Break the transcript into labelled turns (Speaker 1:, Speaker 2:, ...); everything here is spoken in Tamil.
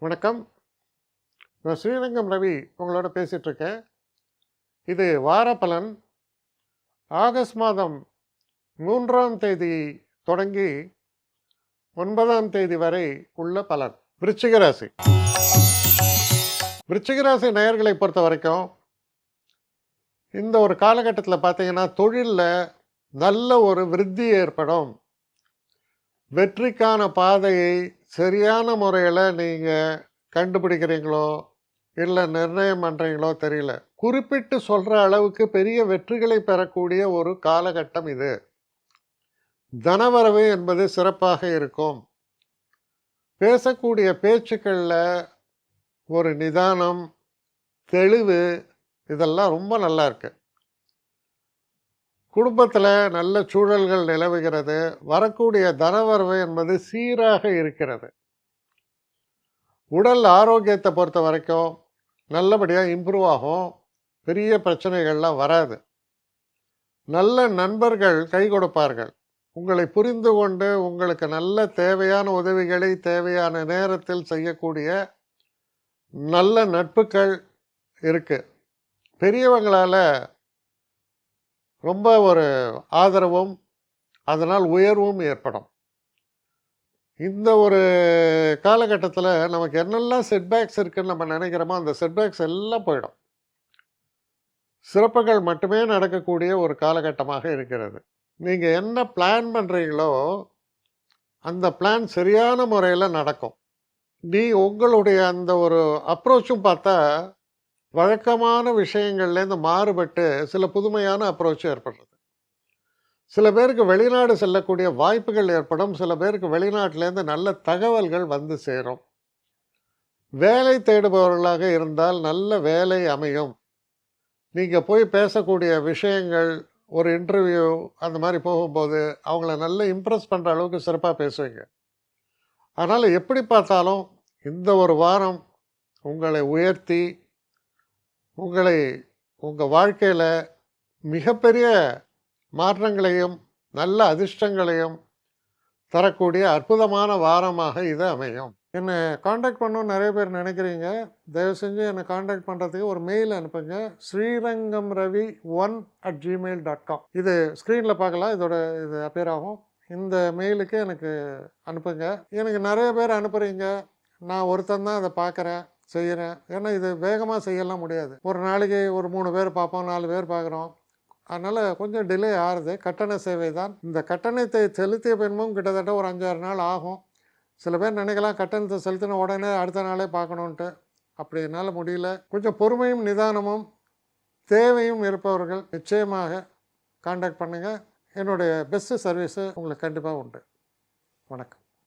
Speaker 1: வணக்கம். நான் ஸ்ரீரங்கம் ரவி உங்களோட பேசிகிட்ருக்கேன். இது வார பலன். ஆகஸ்ட் மாதம் 3ஆம் தேதி தொடங்கி 9ஆம் தேதி வரை உள்ள பலன். விருச்சிக ராசி. விருச்சிக ராசி நேயர்களை பொறுத்த வரைக்கும் இந்த ஒரு காலகட்டத்தில் பார்த்தீங்கன்னா தொழிலில் நல்ல ஒரு விருத்தி ஏற்படும். வெற்றிக்கான பாதையை சரியான முறையில் நீங்கள் கண்டுபிடிக்கிறீங்களோ இல்லை நிர்ணயம் பண்ணுறீங்களோ தெரியல. குறிப்பிட்டு சொல்கிற அளவுக்கு பெரிய வெற்றிகளை பெறக்கூடிய ஒரு காலகட்டம் இது. தனவரவு என்பது சிறப்பாக இருக்கும். பேசக்கூடிய பேச்சுக்களில் ஒரு நிதானம், தெளிவு, இதெல்லாம் ரொம்ப நல்லா இருக்கு. குடும்பத்தில் நல்ல சூழல்கள் நிலவுகிறது. வரக்கூடிய தனவரவு என்பது சீராக இருக்கிறது. உடல் ஆரோக்கியத்தை பொறுத்த வரைக்கும் நல்லபடியாக இம்ப்ரூவ் ஆகும். பெரிய பிரச்சனைகள்லாம் வராது. நல்ல நண்பர்கள் கை கொடுப்பார்கள். உங்களை புரிந்து கொண்டு உங்களுக்கு நல்ல தேவையான உதவிகளை தேவையான நேரத்தில் செய்யக்கூடிய நல்ல நட்புகள் இருக்கு. பெரியவங்களால் ரொம்ப ஒரு ஆதரவும் அதனால் உயர்வும் ஏற்படும். இந்த ஒரு காலகட்டத்தில் நமக்கு என்னெல்லாம் செட்பேக்ஸ் இருக்குதுன்னு நம்ம நினைக்கிறோமோ அந்த செட்பேக்ஸ் எல்லாம் போயிடும். சிறப்புகள் மட்டுமே நடக்கக்கூடிய ஒரு காலகட்டமாக இருக்கிறது. நீங்கள் என்ன பிளான் பண்ணுறீங்களோ அந்த பிளான் சரியான முறையில் நடக்கும். உங்களுடைய அந்த ஒரு அப்ரோச்சும் பார்த்தா வழக்கமான விஷயங்கள்லேருந்து மாறுபட்டு சில புதுமையான அப்ரோச் ஏற்படுறது. சில பேருக்கு வெளிநாடு செல்லக்கூடிய வாய்ப்புகள் ஏற்படும். சில பேருக்கு வெளிநாட்டிலேருந்து நல்ல தகவல்கள் வந்து சேரும். வேலை தேடுபவர்களாக இருந்தால் நல்ல வேலை அமையும். நீங்கள் போய் பேசக்கூடிய விஷயங்கள், ஒரு இன்டர்வியூ அந்த மாதிரி போகும்போது அவங்கள நல்ல இம்ப்ரெஸ் பண்ணுற அளவுக்கு சிறப்பாக பேசுவீங்க. அதனால் எப்படி பார்த்தாலும் இந்த ஒரு வாரம் உங்களை உயர்த்தி உங்களை உங்கள் வாழ்க்கையில் மிகப்பெரிய மாற்றங்களையும் நல்ல அதிர்ஷ்டங்களையும் தரக்கூடிய அற்புதமான வாரமாக இது அமையும். என்னை காண்டாக்ட் பண்ணணும்னு நிறைய பேர் நினைக்கிறீங்க. தயவு செஞ்சு என்னை காண்டாக்ட் பண்ணுறதுக்கு ஒரு மெயில் அனுப்புங்க. srirangamravi1@gmail.com. இது ஸ்க்ரீனில் பார்க்கலாம். இது அப்பியர் ஆகும். இந்த மெயிலுக்கு எனக்கு அனுப்புங்க. எனக்கு நிறைய பேர் அனுப்புகிறீங்க. நான் ஒருத்தன் தான் அதை பார்க்குறேன், செய்கிறேன். ஏன்னா இது வேகமாக செய்யலாம் முடியாது. ஒரு நாளைக்கு ஒரு 3 பேர் பார்ப்போம், 4 பேர் பார்க்குறோம். அதனால் கொஞ்சம் டிலே ஆகுது. கட்டண சேவை தான். இந்த கட்டணத்தை செலுத்திய பின்பும் கிட்டத்தட்ட ஒரு 5-6 நாள் ஆகும். சில பேர் நினைக்கலாம் கட்டணத்தை செலுத்தின உடனே அடுத்த நாளே பார்க்கணுன்ட்டு. அப்படி என்னால் முடியல. கொஞ்சம் பொறுமையும் நிதானமும் தேவையும் இருப்பவர்கள் நிச்சயமாக காண்டாக்ட் பண்ணுங்கள். என்னுடைய பெஸ்ட்டு சர்வீஸு உங்களுக்கு கண்டிப்பாக உண்டு. வணக்கம்.